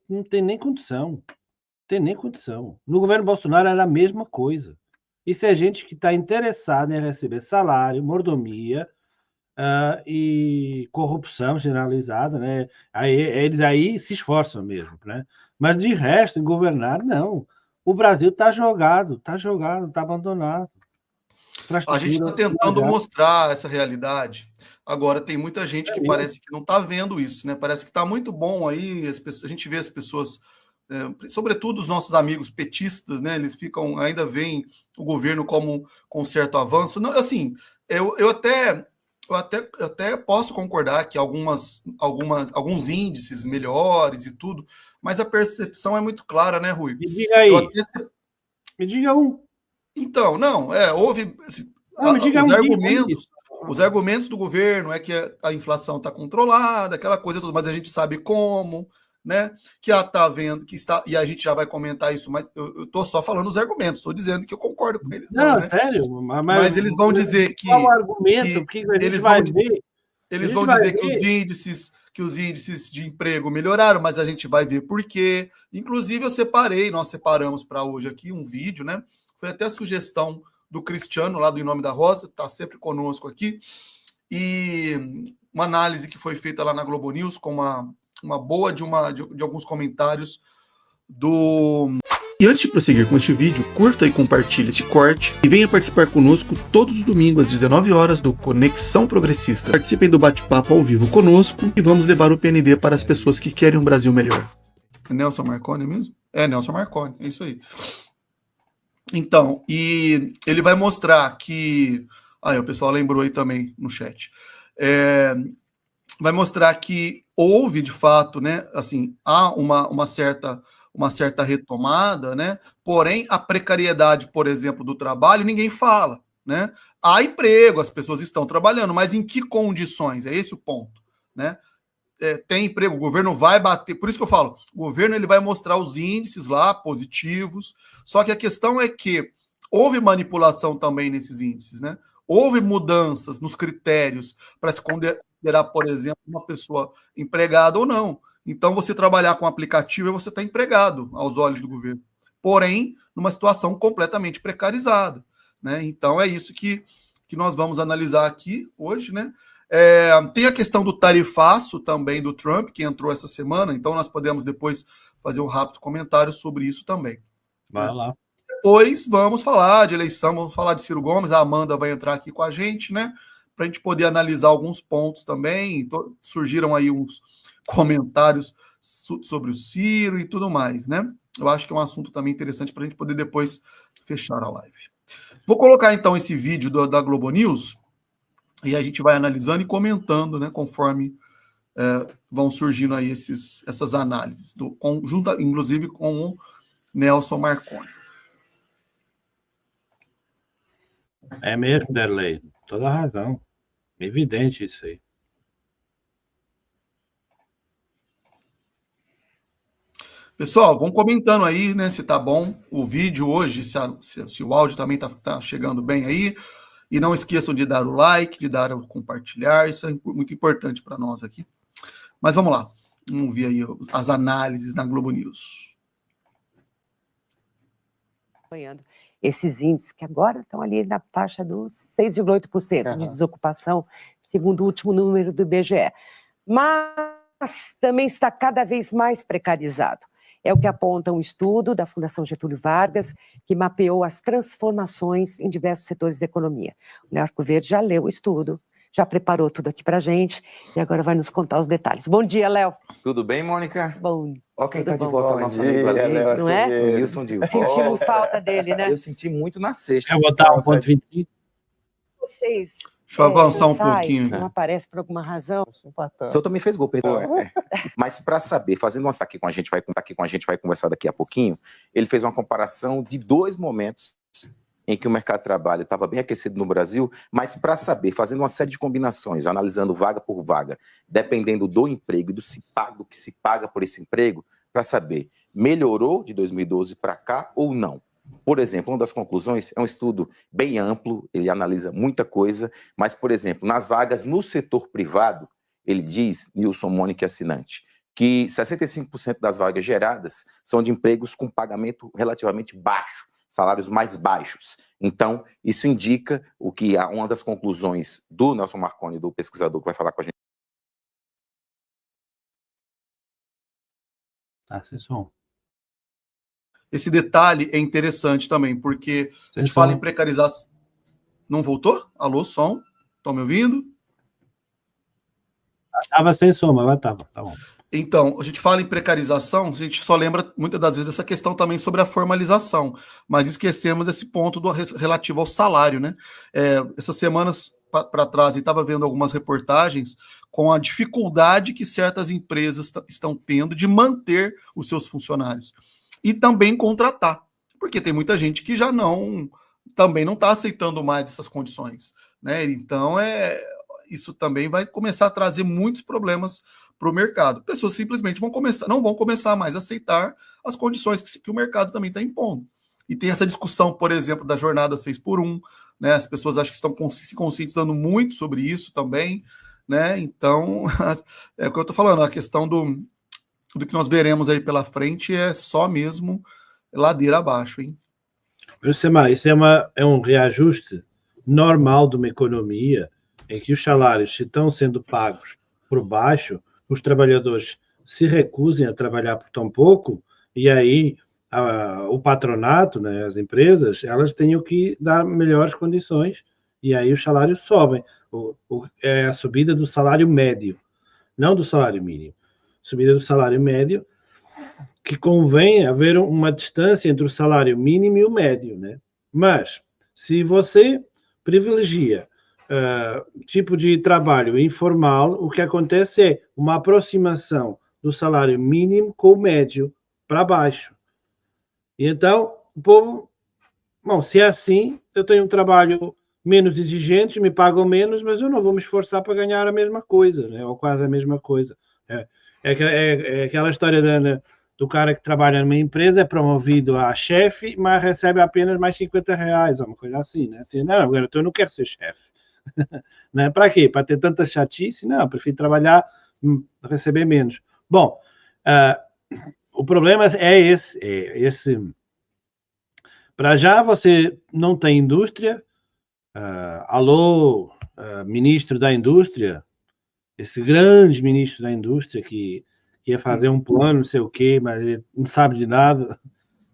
Não tem nem condição. Tem nem condição. No governo Bolsonaro era a mesma coisa. Isso é gente que está interessada em receber salário, mordomia, e corrupção generalizada, né? Eles aí se esforçam mesmo, né? Mas de resto, em governar, não. O Brasil está jogado, está abandonado. A gente está Infraestrutura tentando viajada. mostrar essa realidade. Agora, tem muita gente que parece que não está vendo isso, né? Parece que está muito bom aí, a gente vê as pessoas, sobretudo os nossos amigos petistas, né? Eles ficam, ainda veem o governo como com certo avanço. Não, assim, eu até posso concordar que alguns índices melhores e tudo, mas a percepção é muito clara, né, Rui? Me diga Eu aí, até me diga um. Então, não, houve assim, Não, me diga os um dia aí. argumentos do governo é que a inflação está controlada, aquela coisa toda, mas a gente sabe como, né? Que ela está vendo, que está, e a gente já vai comentar isso, mas eu estou só falando os argumentos, estou dizendo que eu concordo com eles, não, Não, né? sério, Mas eles vão dizer qual o que, argumento? que Porque a gente eles vai vão, ver, a eles gente vão vai dizer ver. que os índices de emprego melhoraram, mas a gente vai ver por quê. Inclusive, nós separamos para hoje aqui um vídeo, né? Foi até a sugestão do Cristiano, lá do Em Nome da Rosa, está sempre conosco aqui, e uma análise que foi feita lá na Globo News, com uma boa de alguns comentários do... E antes de prosseguir com este vídeo, curta e compartilhe esse corte e venha participar conosco todos os domingos às 19 horas do Conexão Progressista. Participem do bate-papo ao vivo conosco e vamos levar o PND para as pessoas que querem um Brasil melhor. É Nelson Marconi mesmo? É Nelson Marconi, é isso aí. Então, e ele vai mostrar que... o pessoal lembrou aí também no chat. Vai mostrar que houve, de fato, né? Assim, há uma certa retomada, né? Porém, a precariedade, por exemplo, do trabalho, ninguém fala, né? Há emprego, as pessoas estão trabalhando, mas em que condições? É esse o ponto, né? Tem emprego, o governo vai bater, por isso que eu falo, o governo ele vai mostrar os índices lá positivos, só que a questão é que houve manipulação também nesses índices, né? Houve mudanças nos critérios para se considerar, por exemplo, uma pessoa empregada ou não. Então, você trabalhar com aplicativo e você está empregado aos olhos do governo. Porém, numa situação completamente precarizada, né? Então, é isso que nós vamos analisar aqui hoje, né? Tem a questão do tarifaço também do Trump, que entrou essa semana, então nós podemos depois fazer um rápido comentário sobre isso também. Vai lá. Depois vamos falar de eleição, vamos falar de Ciro Gomes, a Amanda vai entrar aqui com a gente, né? Para a gente poder analisar alguns pontos também. Surgiram aí uns comentários sobre o Ciro e tudo mais, né? Eu acho que é um assunto também interessante para a gente poder depois fechar a live. Vou colocar então esse vídeo da Globo News. E a gente vai analisando e comentando, né, conforme vão surgindo aí essas análises, inclusive com o Nelson Marconi. É mesmo, Derlei. Toda a razão. Evidente isso aí. Pessoal, vão comentando aí, né, se tá bom o vídeo hoje, se o áudio também tá chegando bem aí. E não esqueçam de dar o like, de dar o compartilhar, isso é muito importante para nós aqui. Mas vamos lá, vamos ver aí as análises na Globo News. Esses índices que agora estão ali na faixa dos 6,8% de desocupação, segundo o último número do IBGE. Mas também está cada vez mais precarizado. É o que aponta um estudo da Fundação Getúlio Vargas, que mapeou as transformações em diversos setores da economia. O Léo Arcoverde já leu o estudo, já preparou tudo aqui para a gente, e agora vai nos contar os detalhes. Bom dia, Léo. Tudo bem, Mônica? Bom. Ó quem está de volta, nosso amigo ali, não é? O Nilson de volta. Sentimos falta dele, né? Eu senti muito na sexta. Eu vou botar 1,25. Vocês... Deixa eu avançar um pouquinho. Não aparece por alguma razão? O senhor também fez gol, perdão. Mas para saber, fazendo uma aqui com a gente, vai conversar daqui a pouquinho, ele fez uma comparação de 2 momentos em que o mercado de trabalho estava bem aquecido no Brasil, mas para saber, fazendo uma série de combinações, analisando vaga por vaga, dependendo do emprego e do que se paga por esse emprego, para saber, melhorou de 2012 para cá ou não? Por exemplo, uma das conclusões é um estudo bem amplo, ele analisa muita coisa, mas, por exemplo, nas vagas no setor privado, ele diz, Nilson, Mônica e assinante, que 65% das vagas geradas são de empregos com pagamento relativamente baixo, salários mais baixos. Então, isso indica o que uma das conclusões do Nelson Marconi, do pesquisador que vai falar com a gente. Sem som. Esse detalhe é interessante também, porque a gente fala em precarização. Não voltou? Alô, som? Estão me ouvindo? Estava sem som, mas estava. Tá bom. Então, a gente fala em precarização, a gente só lembra muitas das vezes dessa questão também sobre a formalização, mas esquecemos esse ponto relativo ao salário, né? Essas semanas para trás, eu estava vendo algumas reportagens com a dificuldade que certas empresas estão tendo de manter os seus funcionários e também contratar, porque tem muita gente que já também não está aceitando mais essas condições, né? Então, isso também vai começar a trazer muitos problemas para o mercado. Pessoas simplesmente não vão começar mais a aceitar as condições que o mercado também está impondo. E tem essa discussão, por exemplo, da jornada 6x1, né? As pessoas acho que estão se conscientizando muito sobre isso também, né? Então, é o que eu estou falando, a questão do que nós veremos aí pela frente é só mesmo ladeira abaixo, hein? Isso é um reajuste normal de uma economia em que os salários, se estão sendo pagos por baixo, os trabalhadores se recusem a trabalhar por tão pouco, e aí o patronato, né, as empresas, elas têm que dar melhores condições, e aí os salários sobem. É a subida do salário médio, não do salário mínimo. Subida do salário médio, que convém haver uma distância entre o salário mínimo e o médio, né? Mas, se você privilegia tipo de trabalho informal, o que acontece é uma aproximação do salário mínimo com o médio para baixo. E então, o povo, bom, se é assim, eu tenho um trabalho menos exigente, me pagam menos, mas eu não vou me esforçar para ganhar a mesma coisa, né? Ou quase a mesma coisa. É aquela história do cara que trabalha numa empresa, é promovido a chefe, mas recebe apenas mais R$50, ou uma coisa assim, né? Assim, não, agora eu não quero ser chefe. Né? Para quê? Para ter tanta chatice? Não, eu prefiro trabalhar, receber menos. Bom, o problema é esse. Para já você não tem indústria. Alô, ministro da indústria, esse grande ministro da indústria que ia fazer um plano, não sei o quê, mas ele não sabe de nada,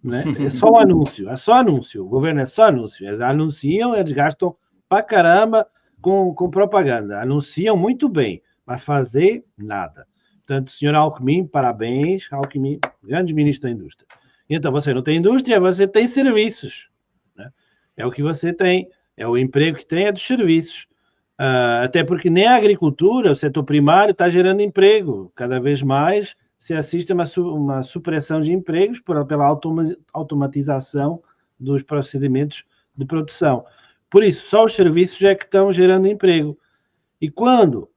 né? É só anúncio, o governo é só anúncio, eles anunciam, eles gastam pra caramba com propaganda, anunciam muito bem, mas fazer nada. Portanto, senhor Alckmin, parabéns, Alckmin, grande ministro da indústria. Então, você não tem indústria, você tem serviços, né? É o que você tem, é o emprego que tem, é dos serviços. Até porque nem a agricultura, o setor primário, está gerando emprego. Cada vez mais se assiste a uma supressão de empregos pela automatização dos procedimentos de produção. Por isso, só os serviços é que estão gerando emprego. E quando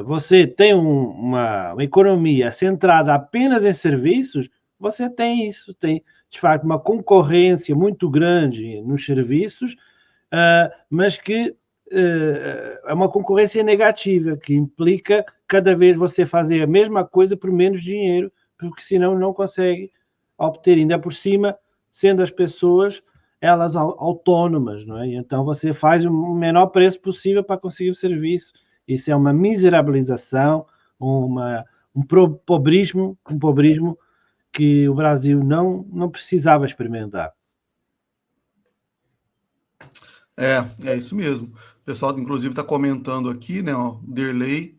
você tem uma economia centrada apenas em serviços, você tem isso, tem, de fato, uma concorrência muito grande nos serviços, mas que é uma concorrência negativa, que implica cada vez você fazer a mesma coisa por menos dinheiro, porque senão não consegue obter, ainda por cima, sendo as pessoas elas autónomas, não é? E então você faz o menor preço possível para conseguir o serviço. Isso é uma miserabilização, um pobrismo que o Brasil não precisava experimentar. É isso mesmo. O pessoal, inclusive, está comentando aqui, né, ó, Derlei,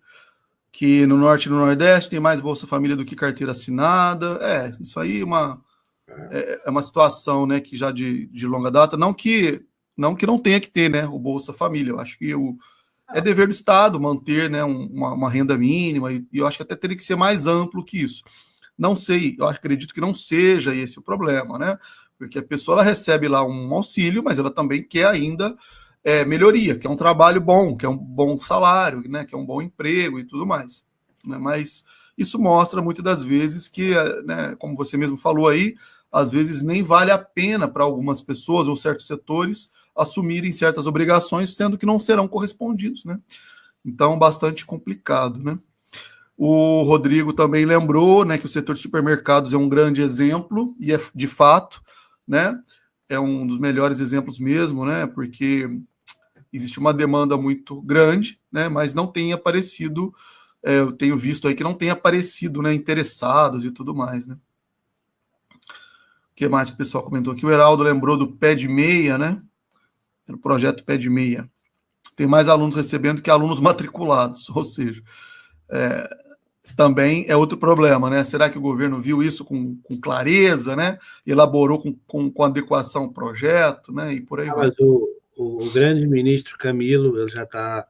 que no Norte e no Nordeste tem mais Bolsa Família do que carteira assinada. Isso aí é uma situação, né, que já de longa data, não que não tenha que ter, né, o Bolsa Família. Eu acho que é dever do Estado manter, né, uma renda mínima, e eu acho que até teria que ser mais amplo que isso. Não sei, eu acredito que não seja esse o problema, né? Porque a pessoa ela recebe lá um auxílio, mas ela também quer ainda melhoria, quer um trabalho bom, quer um bom salário, né, quer um bom emprego e tudo mais, né? Mas isso mostra muitas das vezes que, né, como você mesmo falou aí, às vezes nem vale a pena para algumas pessoas ou certos setores assumirem certas obrigações, sendo que não serão correspondidos, né? Então, bastante complicado, né? O Rodrigo também lembrou, né, que o setor de supermercados é um grande exemplo, e é de fato, né, é um dos melhores exemplos mesmo, né, porque existe uma demanda muito grande, né, mas não tem aparecido, eu tenho visto aí que não tem aparecido, né, interessados e tudo mais, né. O que mais que o pessoal comentou aqui? O Heraldo lembrou do Pé de Meia, né, no projeto Pé de Meia. Tem mais alunos recebendo que alunos matriculados, ou seja, também é outro problema, né? Será que o governo viu isso com clareza, né? Elaborou com adequação o projeto, né? E por aí vai. Mas o grande ministro Camilo, ele já está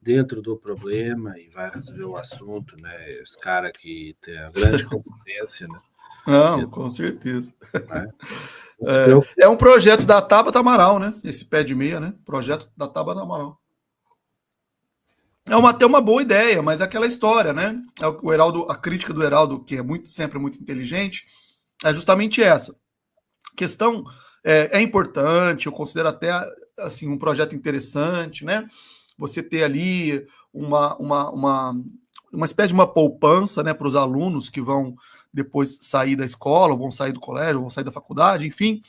dentro do problema e vai resolver o assunto, né? Esse cara que tem a grande competência, né? Não, com certeza. É um projeto da Tabata Amaral, né? Esse Pé de Meia, né? Projeto da Tabata Amaral. É até uma boa ideia, mas é aquela história, né? O Heraldo, a crítica do Heraldo, que é sempre muito inteligente, é justamente essa. A questão é importante, eu considero até assim, um projeto interessante, né? Você ter ali uma espécie de uma poupança, né, para os alunos que vão depois sair da escola, vão sair do colégio, vão sair da faculdade, enfim,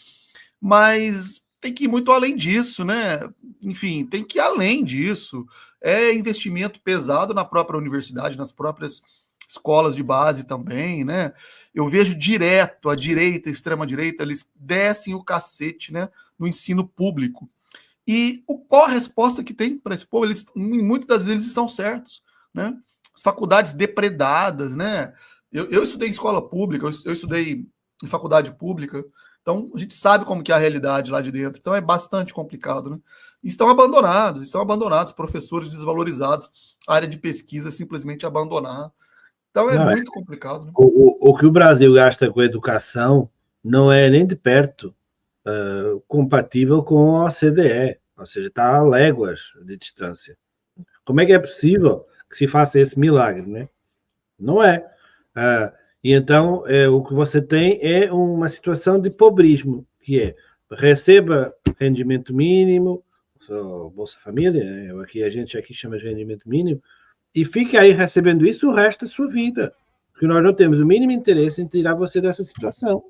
mas tem que ir muito além disso, né? Enfim, tem que ir além disso. É investimento pesado na própria universidade, nas próprias escolas de base também, né? Eu vejo direto a direita, a extrema-direita, eles descem o cacete, né, no ensino público. E qual a resposta que tem para esse povo? Eles, muitas das vezes, eles estão certos, né? As faculdades depredadas, né? Eu estudei em escola pública, eu estudei em faculdade pública, então a gente sabe como que é a realidade lá de dentro. Então é bastante complicado, né? E estão abandonados, professores desvalorizados, a área de pesquisa simplesmente abandonada. Então muito complicado. Né? O que o Brasil gasta com educação não é nem de perto compatível com a OCDE, ou seja, está a léguas de distância. Como é que é possível que se faça esse milagre, né? Não é. E então o que você tem é uma situação de pobrismo, que é receba rendimento mínimo, Bolsa Família, né? A gente aqui chama de rendimento mínimo, e fique aí recebendo isso o resto da sua vida, porque nós não temos o mínimo interesse em tirar você dessa situação.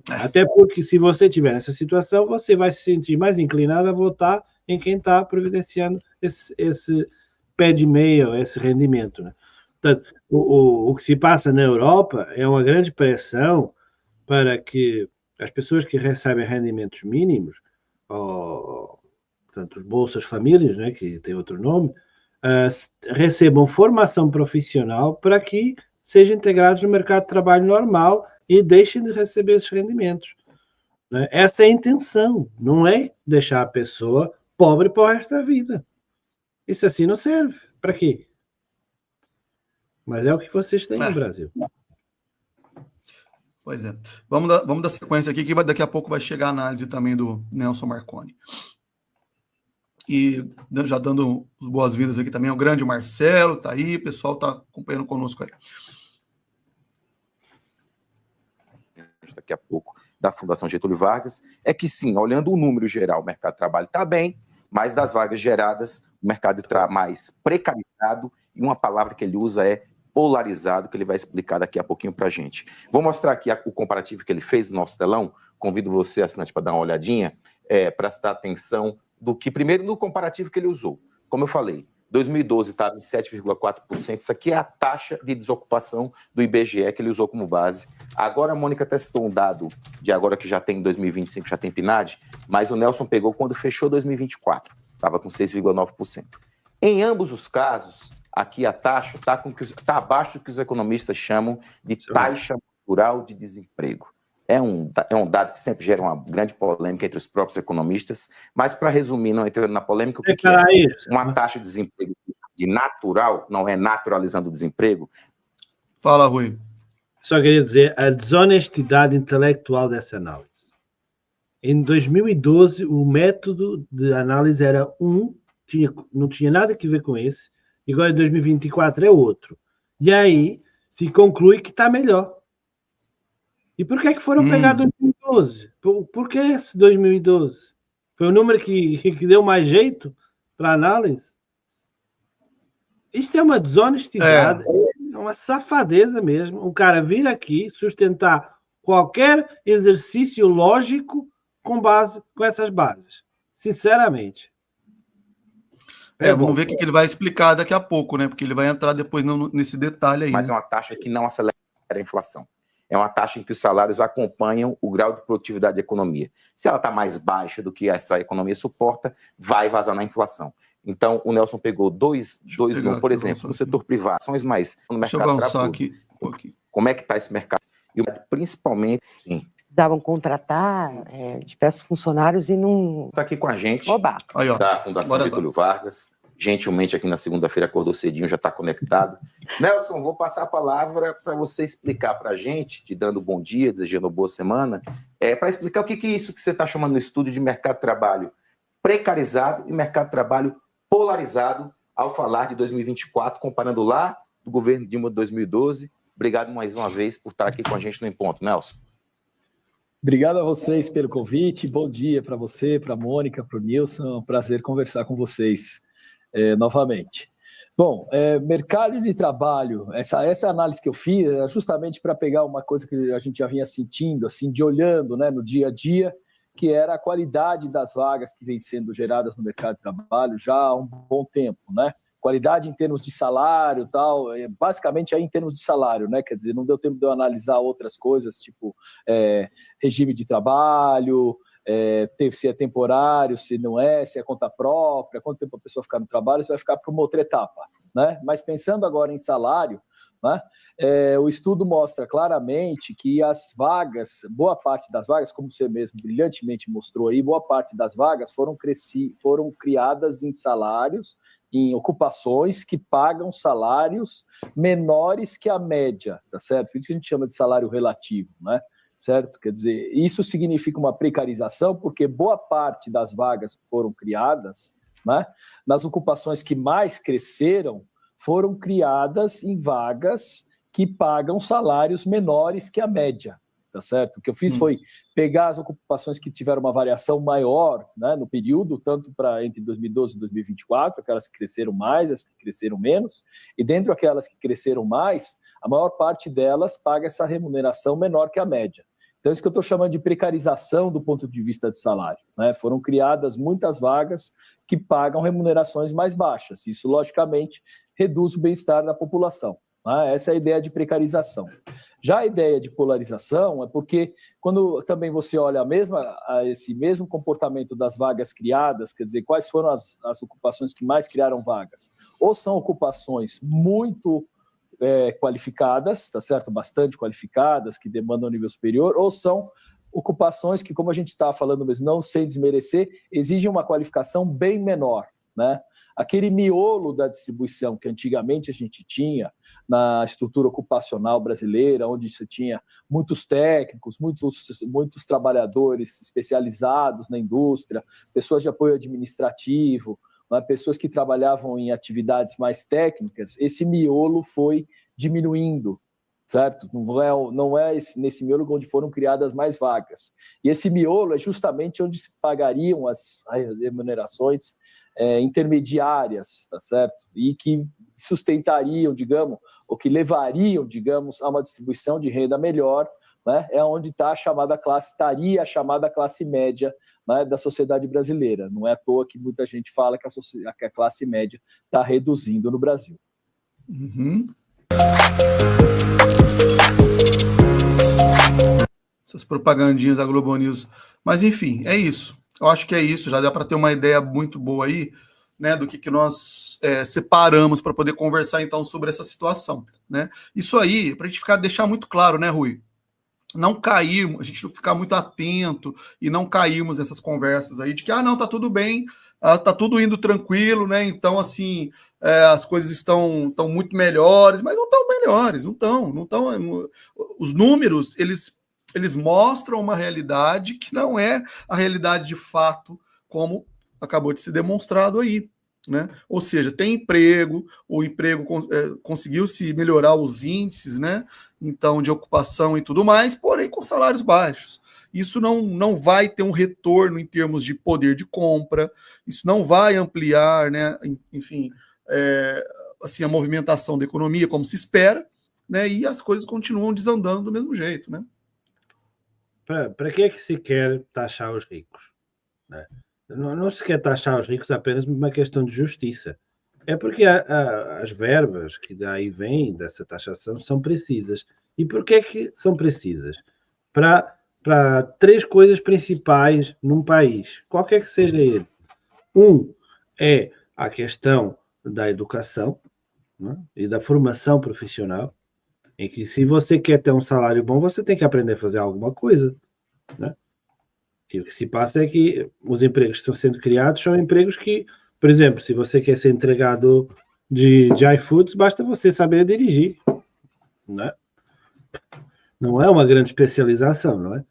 Até porque se você estiver nessa situação, você vai se sentir mais inclinado a votar em quem está providenciando esse pé de meia, esse rendimento, né? Portanto, o que se passa na Europa é uma grande pressão para que as pessoas que recebem rendimentos mínimos, portanto, os Bolsas Famílias, né, que tem outro nome, recebam formação profissional para que sejam integrados no mercado de trabalho normal e deixem de receber esses rendimentos. Né? Essa é a intenção, não é deixar a pessoa pobre para o resto da vida. Isso assim não serve. Para quê? Mas é o que vocês têm no Brasil. Pois é. Vamos dar sequência aqui, que daqui a pouco vai chegar a análise também do Nelson Marconi. E já dando boas-vindas aqui também ao grande Marcelo, tá aí, o pessoal está acompanhando conosco aí. Daqui a pouco, da Fundação Getúlio Vargas, é que sim, olhando o número geral, o mercado de trabalho está bem, mas das vagas geradas, o mercado está mais precarizado, e uma palavra que ele usa é polarizado, que ele vai explicar daqui a pouquinho para a gente. Vou mostrar aqui o comparativo que ele fez no nosso telão, convido você, assinante, para dar uma olhadinha, prestar atenção do que, primeiro, no comparativo que ele usou. Como eu falei, 2012 estava em 7,4%, isso aqui é a taxa de desocupação do IBGE que ele usou como base. Agora a Mônica testou um dado de agora que já tem 2025, já tem PNAD, mas o Nelson pegou quando fechou 2024, estava com 6,9%. Em ambos os casos, aqui a taxa está abaixo do que os economistas chamam de taxa natural de desemprego. É um dado que sempre gera uma grande polêmica entre os próprios economistas, mas para resumir, não entrando na polêmica, o que é uma taxa de desemprego de natural, não é naturalizando o desemprego? Fala, Rui. Só queria dizer a desonestidade intelectual dessa análise. Em 2012, o método de análise era não tinha nada a ver com esse, e agora em 2024 é outro. E aí se conclui que está melhor. E por que é que foram pegar 2012? Por que esse 2012? Foi o número que deu mais jeito para a análise? Isto é uma desonestidade É uma safadeza mesmo. O cara vir aqui sustentar qualquer exercício lógico com essas bases. Sinceramente. Vamos ver o que ele vai explicar daqui a pouco, né? Porque ele vai entrar depois nesse detalhe aí. Mas é uma taxa que não acelera a inflação. É uma taxa em que os salários acompanham o grau de produtividade da economia. Se ela está mais baixa do que essa economia suporta, vai vazar na inflação. Então, o Nelson pegou dois números, por exemplo, no setor privado, ações mais no mercado de trabalho. Aqui. Como é que está esse mercado? E principalmente, sim. Precisavam contratar diversos funcionários e não... Está aqui com a gente, aí, ó, da Fundação Getúlio Vargas, gentilmente aqui na segunda-feira acordou cedinho, já está conectado. Nelson, vou passar a palavra para você explicar para a gente, te dando bom dia, desejando uma boa semana, para explicar o que é isso que você está chamando no estudo de mercado de trabalho precarizado e mercado de trabalho polarizado, ao falar de 2024, comparando lá do governo Dilma de 2012. Obrigado mais uma vez por estar aqui com a gente no Em Ponto, Nelson. Obrigado a vocês pelo convite. Bom dia para você, para a Mônica, para o Nilson. É um prazer conversar com vocês novamente. Bom, mercado de trabalho, essa análise que eu fiz é justamente para pegar uma coisa que a gente já vinha sentindo, assim, de olhando, né, no dia a dia, que era a qualidade das vagas que vem sendo geradas no mercado de trabalho já há um bom tempo, né? Qualidade em termos de salário, tal, basicamente aí em termos de salário, né? Quer dizer, não deu tempo de eu analisar outras coisas, tipo regime de trabalho, se é temporário, se não é, se é conta própria, quanto tempo a pessoa ficar no trabalho, isso vai ficar para uma outra etapa, né? Mas pensando agora em salário, né? O estudo mostra claramente que as vagas, boa parte das vagas, como você mesmo brilhantemente mostrou aí, boa parte das vagas foram criadas em salários, em ocupações que pagam salários menores que a média, tá certo? Por isso que a gente chama de salário relativo, né? Certo? Quer dizer, isso significa uma precarização, porque boa parte das vagas que foram criadas, né, nas ocupações que mais cresceram, foram criadas em vagas que pagam salários menores que a média, tá certo? O que eu fiz foi pegar as ocupações que tiveram uma variação maior, né, no período, tanto para entre 2012 e 2024, aquelas que cresceram mais, as que cresceram menos, e dentro daquelas que cresceram mais, a maior parte delas paga essa remuneração menor que a média. Então, isso que eu estou chamando de precarização do ponto de vista de salário, né? Foram criadas muitas vagas que pagam remunerações mais baixas. Isso, logicamente, reduz o bem-estar da população. Né? Essa é a ideia de precarização. Já a ideia de polarização é porque, quando também você olha esse mesmo comportamento das vagas criadas, quer dizer, quais foram as ocupações que mais criaram vagas? Ou são ocupações muito qualificadas, tá certo? Bastante qualificadas, que demandam um nível superior, ou são ocupações que, como a gente está falando mesmo, não sem desmerecer, exigem uma qualificação bem menor, né? Aquele miolo da distribuição que antigamente a gente tinha na estrutura ocupacional brasileira, onde você tinha muitos técnicos, muitos trabalhadores especializados na indústria, pessoas de apoio administrativo, pessoas que trabalhavam em atividades mais técnicas, esse miolo foi diminuindo, certo? Não é nesse miolo onde foram criadas mais vagas. E esse miolo é justamente onde se pagariam as remunerações intermediárias, tá certo? E que sustentariam, digamos, ou que levariam, digamos, a uma distribuição de renda melhor, né? É onde estaria a chamada classe média, né, da sociedade brasileira. Não é à toa que muita gente fala que a classe média está reduzindo no Brasil. Essas propagandinhas da Globo News. Mas, enfim, é isso. Eu acho que é isso. Já dá para ter uma ideia muito boa aí, né, do que nós separamos para poder conversar, então, sobre essa situação, né? Isso aí, para a gente deixar muito claro, né, Rui? Não cairmos, a gente não ficar muito atento e não cairmos nessas conversas aí de que, não, tá tudo bem, tá tudo indo tranquilo, né? Então, assim, as coisas estão muito melhores, mas não estão melhores, não estão. Os números, eles mostram uma realidade que não é a realidade de fato, como acabou de ser demonstrado aí, né? Ou seja, tem emprego, o emprego conseguiu se melhorar os índices, né? Então, de ocupação e tudo mais, porém com salários baixos. Isso não vai ter um retorno em termos de poder de compra, isso não vai ampliar, né? Enfim, assim, a movimentação da economia como se espera, né? E as coisas continuam desandando do mesmo jeito, né? Para que é que se quer taxar os ricos? Né? Não se quer taxar os ricos apenas por uma questão de justiça. É porque as verbas que daí vêm dessa taxação são precisas. E por que é que são precisas? Para 3 coisas principais num país, qualquer que seja ele. É a questão da educação, né? E da formação profissional, em que se você quer ter um salário bom, você tem que aprender a fazer alguma coisa, né? E o que se passa é que os empregos que estão sendo criados são empregos que, por exemplo, se você quer ser entregador de iFoods, basta você saber dirigir, né? Não é uma grande especialização, não é?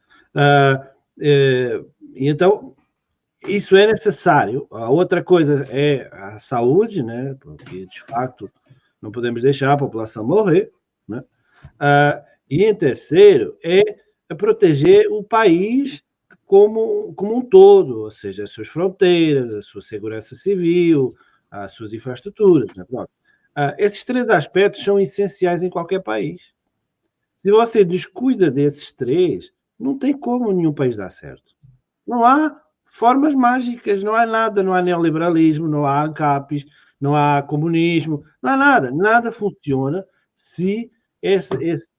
Então, isso é necessário. A outra coisa é a saúde, né? Porque, de fato, não podemos deixar a população morrer, né? E, em terceiro, é proteger o país como um todo, ou seja, as suas fronteiras, a sua segurança civil, as suas infraestruturas, né? Pronto. Esses 3 aspectos são essenciais em qualquer país. Se você descuida desses 3, não tem como nenhum país dar certo. Não há formas mágicas, não há nada, não há neoliberalismo, não há ANCAPs, não há comunismo, não há nada. Nada funciona se esse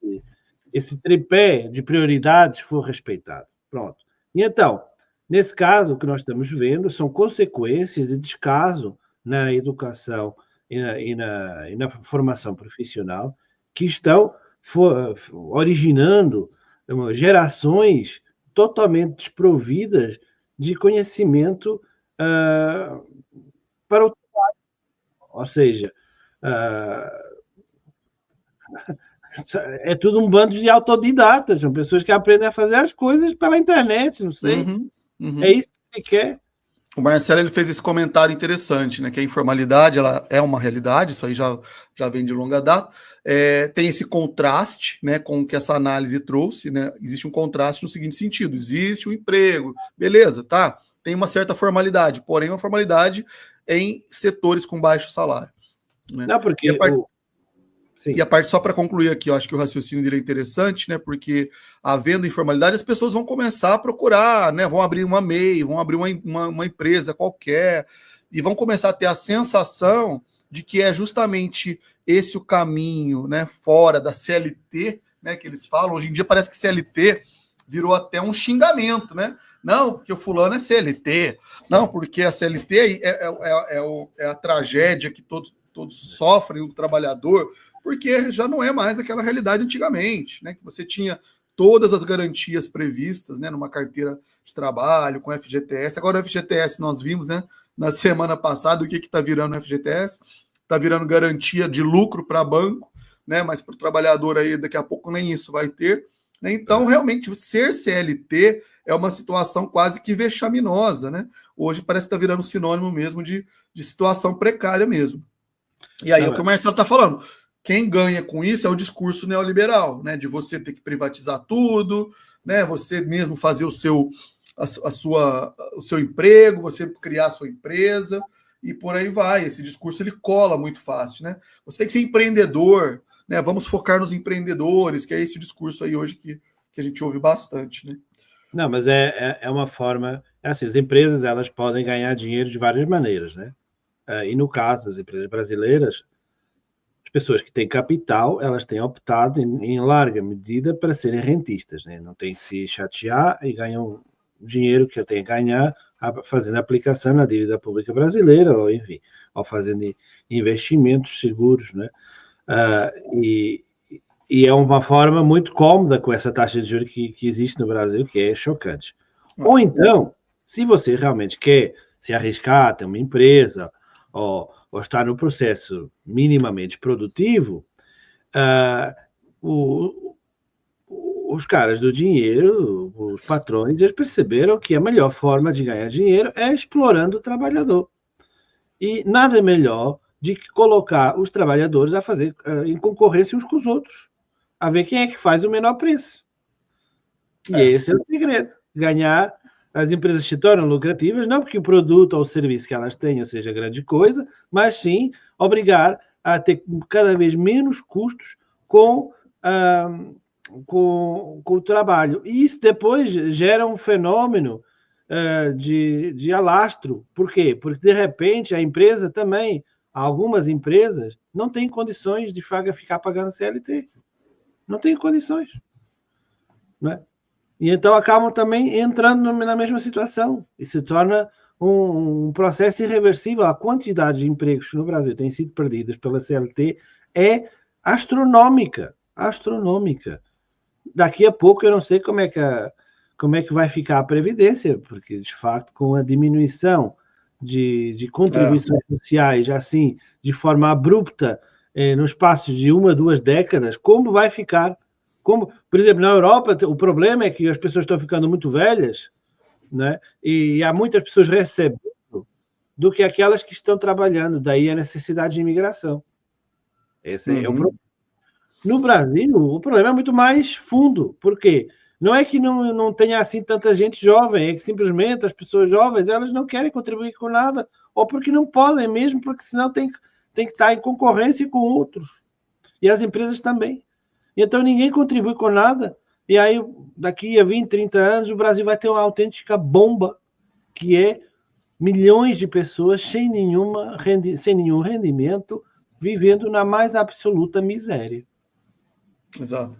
tripé de prioridades for respeitado. Pronto. E então, nesse caso, o que nós estamos vendo são consequências de descaso na educação e na formação profissional que estão originando gerações totalmente desprovidas de conhecimento para o trabalho. Ou seja, é tudo um bando de autodidatas, são pessoas que aprendem a fazer as coisas pela internet, não sei. É isso que se quer. O Marcelo ele fez esse comentário interessante, né? Que a informalidade ela é uma realidade, isso aí já vem de longa data. Tem esse contraste, né, com o que essa análise trouxe, né? Existe um contraste no seguinte sentido: existe um emprego, beleza, tá? Tem uma certa formalidade, porém uma formalidade em setores com baixo salário. Né? Não, porque E a parte, só para concluir aqui, eu acho que o raciocínio dele é interessante, né? Porque havendo informalidade, as pessoas vão começar a procurar, né? Vão abrir uma MEI, vão abrir uma empresa qualquer, e vão começar a ter a sensação de que é justamente esse o caminho, né? Fora da CLT, né? Que eles falam. Hoje em dia parece que CLT virou até um xingamento, né? Não, porque o fulano é CLT. Não, porque a CLT é a tragédia que todos sofrem, o trabalhador, porque já não é mais aquela realidade antigamente, né? Que você tinha todas as garantias previstas, né? Numa carteira de trabalho, com FGTS. Agora o FGTS nós vimos, né? Na semana passada, o que está virando o FGTS? Está virando garantia de lucro para banco, né? Mas para o trabalhador aí, daqui a pouco nem isso vai ter. Né? Então, realmente, ser CLT é uma situação quase que vexaminosa, né? Hoje parece que está virando sinônimo mesmo de situação precária mesmo. E aí, o que o Marcelo está falando, quem ganha com isso é o discurso neoliberal, né? De você ter que privatizar tudo, né? Você mesmo fazer o seu emprego, você criar a sua empresa e por aí vai. Esse discurso ele cola muito fácil, né? Você tem que ser empreendedor, né? Vamos focar nos empreendedores, que é esse discurso aí hoje que a gente ouve bastante, né? Não, mas é uma forma... Assim, as empresas elas podem ganhar dinheiro de várias maneiras, né? E no caso das empresas brasileiras, as pessoas que têm capital, elas têm optado em larga medida para serem rentistas, né? Não têm que se chatear e ganham dinheiro que têm que ganhar fazendo aplicação na dívida pública brasileira, ou enfim, ou fazendo investimentos seguros, né? E é uma forma muito cômoda com essa taxa de juros que existe no Brasil, que é chocante. Ou então, se você realmente quer se arriscar, ter uma empresa, ou estar no processo minimamente produtivo, os caras do dinheiro, os patrões, eles perceberam que a melhor forma de ganhar dinheiro é explorando o trabalhador. E nada melhor de que colocar os trabalhadores a fazer em concorrência uns com os outros, a ver quem é que faz o menor preço. E esse é o segredo, ganhar. As empresas se tornam lucrativas, não porque o produto ou o serviço que elas tenham seja grande coisa, mas sim obrigar a ter cada vez menos custos com o trabalho. E isso depois gera um fenômeno de alastro. Por quê? Porque, de repente, a empresa também, algumas empresas, não têm condições de ficar pagando CLT. Não tem condições. Né? E então acabam também entrando na mesma situação. E se torna um processo irreversível. A quantidade de empregos que no Brasil têm sido perdidas pela CLT é astronômica. Astronômica. Daqui a pouco eu não sei como é que vai ficar a Previdência, porque, de fato, com a diminuição de contribuições sociais, assim, de forma abrupta, no espaço de 1 a 2 décadas, como vai ficar? Por exemplo, na Europa, o problema é que as pessoas estão ficando muito velhas, né? E há muitas pessoas recebendo do que aquelas que estão trabalhando, daí a necessidade de imigração. Esse é o problema. No Brasil, o problema é muito mais fundo. Por quê? Não é que não tenha assim tanta gente jovem, é que simplesmente as pessoas jovens elas não querem contribuir com nada, ou porque não podem mesmo, porque senão tem que estar em concorrência com outros. E as empresas também. Então ninguém contribui com nada, e aí daqui a 20, 30 anos o Brasil vai ter uma autêntica bomba, que é milhões de pessoas sem nenhum rendimento, vivendo na mais absoluta miséria. Exato.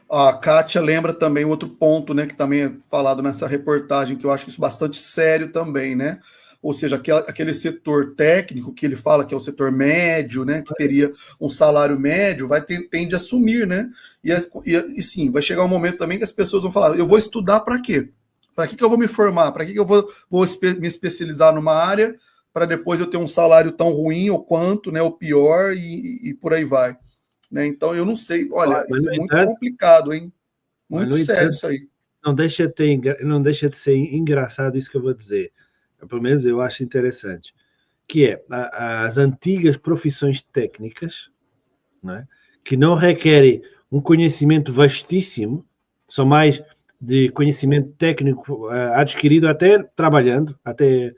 A Kátia lembra também outro ponto, né, que também é falado nessa reportagem, que eu acho isso bastante sério também, né? Ou seja, aquele setor técnico que ele fala que é o setor médio, né, que teria um salário médio, tende a sumir, né? E sim, vai chegar um momento também que as pessoas vão falar: eu vou estudar para quê? Para que eu vou me formar? Para que eu vou me especializar numa área para depois eu ter um salário tão ruim ou quanto, né, ou pior, e por aí vai. Né? Então, eu não sei. Olha, isso é muito complicado, hein? Muito sério isso aí. Não deixa de ser engraçado isso que eu vou dizer. Pelo menos eu acho interessante. Que é as antigas profissões técnicas, né, que não requerem um conhecimento vastíssimo, são mais de conhecimento técnico adquirido até trabalhando, até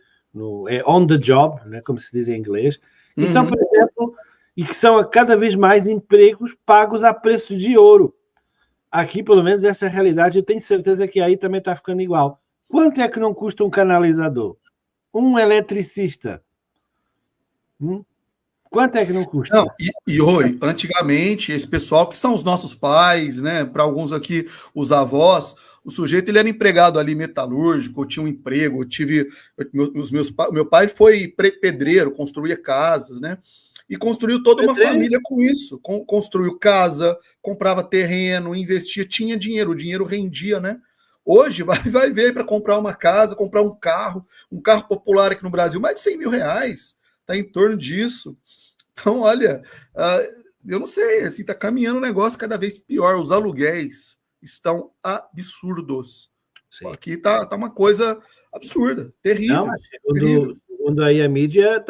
on the job, né, como se diz em inglês. E são, por exemplo, e que são cada vez mais empregos pagos a preço de ouro. Aqui, pelo menos, essa é a realidade. Eu tenho certeza que aí também está ficando igual. Quanto é que não custa um canalizador? Um eletricista? Quanto é que não custa? Não, Rui, antigamente, esse pessoal que são os nossos pais, né? Para alguns aqui, os avós, o sujeito ele era empregado ali metalúrgico, tinha um emprego, meu pai foi pedreiro, construía casas, né? E construiu toda uma família com isso. Construiu casa, comprava terreno, investia, tinha dinheiro, o dinheiro rendia, né? Hoje vai ver para comprar uma casa, comprar um carro popular aqui no Brasil, mais de 100 mil reais. Está em torno disso. Então, olha, eu não sei, assim, está caminhando um negócio cada vez pior. Os aluguéis estão absurdos. Sim. Aqui tá uma coisa absurda, terrível. Não, segundo aí a mídia,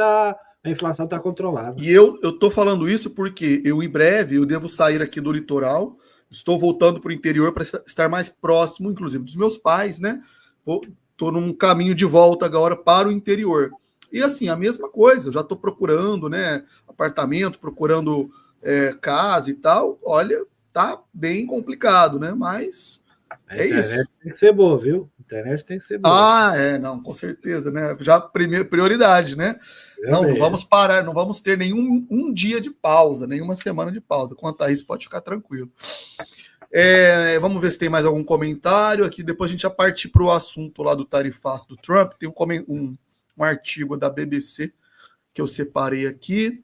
a inflação está controlada. E eu estou falando isso porque em breve eu devo sair aqui do litoral, estou voltando para o interior para estar mais próximo, inclusive, dos meus pais, né? Estou num caminho de volta agora para o interior. E assim, a mesma coisa, eu já estou procurando, né, apartamento, procurando casa e tal. Olha, tá bem complicado, né? Mas é isso. Tem que ser boa, viu? A internet tem que ser boa. Não, com certeza, né? Já prioridade, né? Não vamos parar, não vamos ter um dia de pausa, nenhuma semana de pausa. Quanto a isso, pode ficar tranquilo. Vamos ver se tem mais algum comentário aqui. Depois a gente já parte para o assunto lá do tarifaço do Trump. Tem um artigo da BBC que eu separei aqui.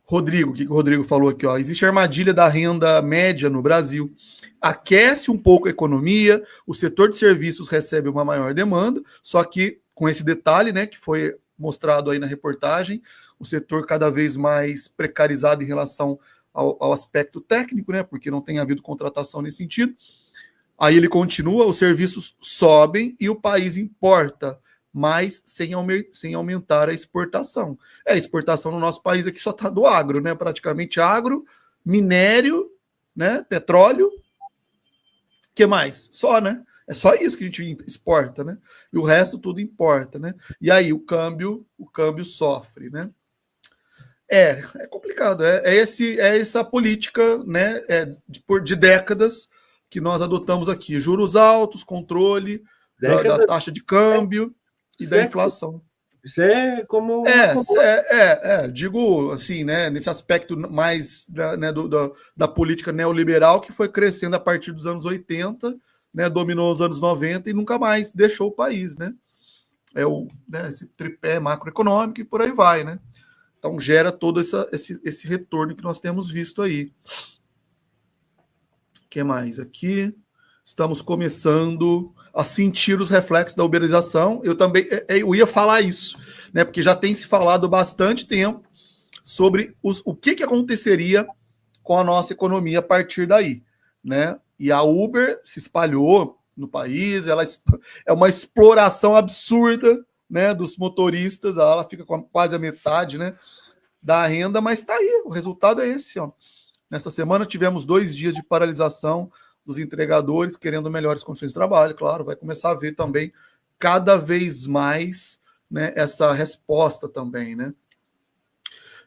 Rodrigo, o que o Rodrigo falou aqui? Ó? Existe a armadilha da renda média no Brasil. Aquece um pouco a economia, o setor de serviços recebe uma maior demanda, só que com esse detalhe, né, que foi mostrado aí na reportagem, o setor cada vez mais precarizado em relação ao aspecto técnico, né, porque não tem havido contratação nesse sentido. Aí ele continua, os serviços sobem e o país importa, mas sem aumentar a exportação. A exportação no nosso país aqui só está do agro, né? Praticamente agro, minério, né? Petróleo. O que mais? Só, né? É só isso que a gente exporta, né? E o resto tudo importa, né? E aí o câmbio sofre, né? É complicado. É essa política, né, de décadas que nós adotamos aqui. Juros altos, controle da taxa de câmbio e da inflação. Isso é como... digo assim, né, nesse aspecto mais da política neoliberal que foi crescendo a partir dos anos 80, né, dominou os anos 90 e nunca mais deixou o país, né? Esse tripé macroeconômico e por aí vai, né? Então gera todo esse retorno que nós temos visto aí. O que mais aqui? Estamos começando a sentir os reflexos da uberização. Eu ia falar isso, né? Porque já tem se falado bastante tempo sobre o que aconteceria com a nossa economia a partir daí, né? E a Uber se espalhou no país, ela é uma exploração absurda, né, dos motoristas, ela fica com quase a metade, né, da renda, mas está aí, o resultado é esse, ó. Nessa semana tivemos 2 dias de paralisação dos entregadores querendo melhores condições de trabalho, claro, vai começar a ver também cada vez mais, né, essa resposta também, né.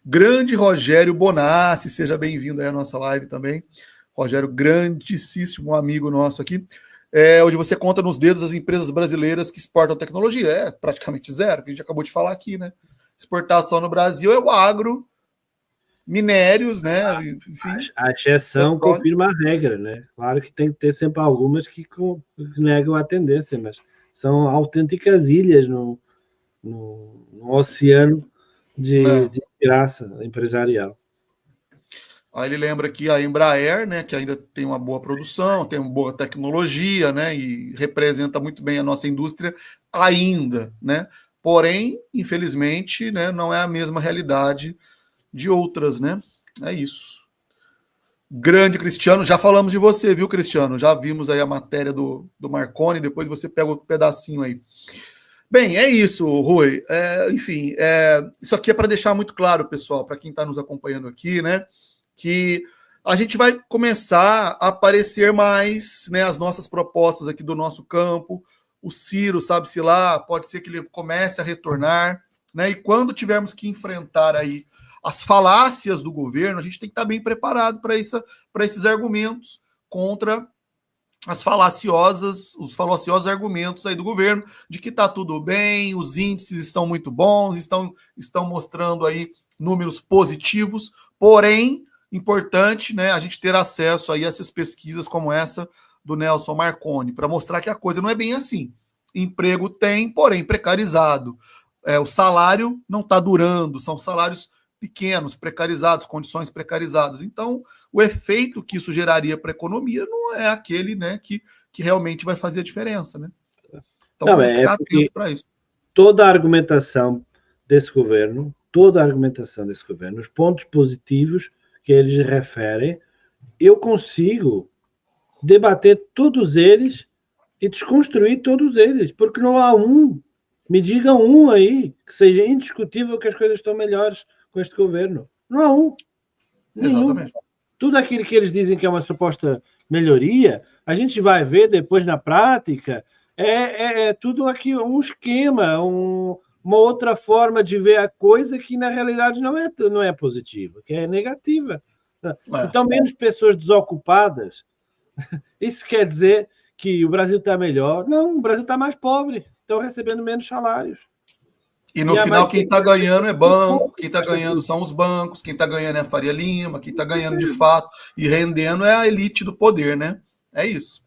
Grande Rogério Bonassi, seja bem-vindo aí à nossa live também. Rogério, grandíssimo amigo nosso aqui. Onde você conta nos dedos as empresas brasileiras que exportam tecnologia. É praticamente zero, que a gente acabou de falar aqui, né? Exportação no Brasil é o agro, minérios, né? Enfim, a exceção confirma a regra, né? Claro que tem que ter sempre algumas que negam a tendência, mas são autênticas ilhas no oceano de graça empresarial. Aí ele lembra que a Embraer, né, que ainda tem uma boa produção, tem uma boa tecnologia, né, e representa muito bem a nossa indústria ainda, né? Porém, infelizmente, né, não é a mesma realidade de outras, né? É isso. Grande Cristiano, já falamos de você, viu, Cristiano? Já vimos aí a matéria do Marconi, depois você pega outro pedacinho aí. Bem, é isso, Rui. Enfim, isso aqui é para deixar muito claro, pessoal, para quem está nos acompanhando aqui, né? Que a gente vai começar a aparecer mais, né, as nossas propostas aqui do nosso campo. O Ciro, sabe-se lá, pode ser que ele comece a retornar, né? E quando tivermos que enfrentar aí as falácias do governo, a gente tem que estar bem preparado para esses argumentos contra os falaciosos argumentos aí do governo de que está tudo bem, os índices estão muito bons, estão mostrando aí números positivos, porém importante, né, a gente ter acesso aí a essas pesquisas como essa do Nelson Marconi, para mostrar que a coisa não é bem assim. Emprego tem, porém precarizado. O salário não está durando, são salários pequenos, precarizados, condições precarizadas. Então, o efeito que isso geraria para a economia não é aquele, né, que realmente vai fazer a diferença, né? Então, vamos ficar atento para isso. Toda a argumentação desse governo, os pontos positivos que eles referem, eu consigo debater todos eles e desconstruir todos eles, porque não há me diga um aí que seja indiscutível que as coisas estão melhores com este governo. Não há nenhum. Exatamente. Tudo aquilo que eles dizem que é uma suposta melhoria, a gente vai ver depois na prática, é tudo aqui um esquema, uma outra forma de ver a coisa que na realidade não é positiva, que é negativa. Então, menos pessoas desocupadas, isso quer dizer que o Brasil está melhor? Não, o Brasil está mais pobre, estão recebendo menos salários. E no final, quem está ganhando é banco, quem está ganhando são os bancos, quem está ganhando é a Faria Lima, quem está ganhando de fato e rendendo é a elite do poder, né? É isso.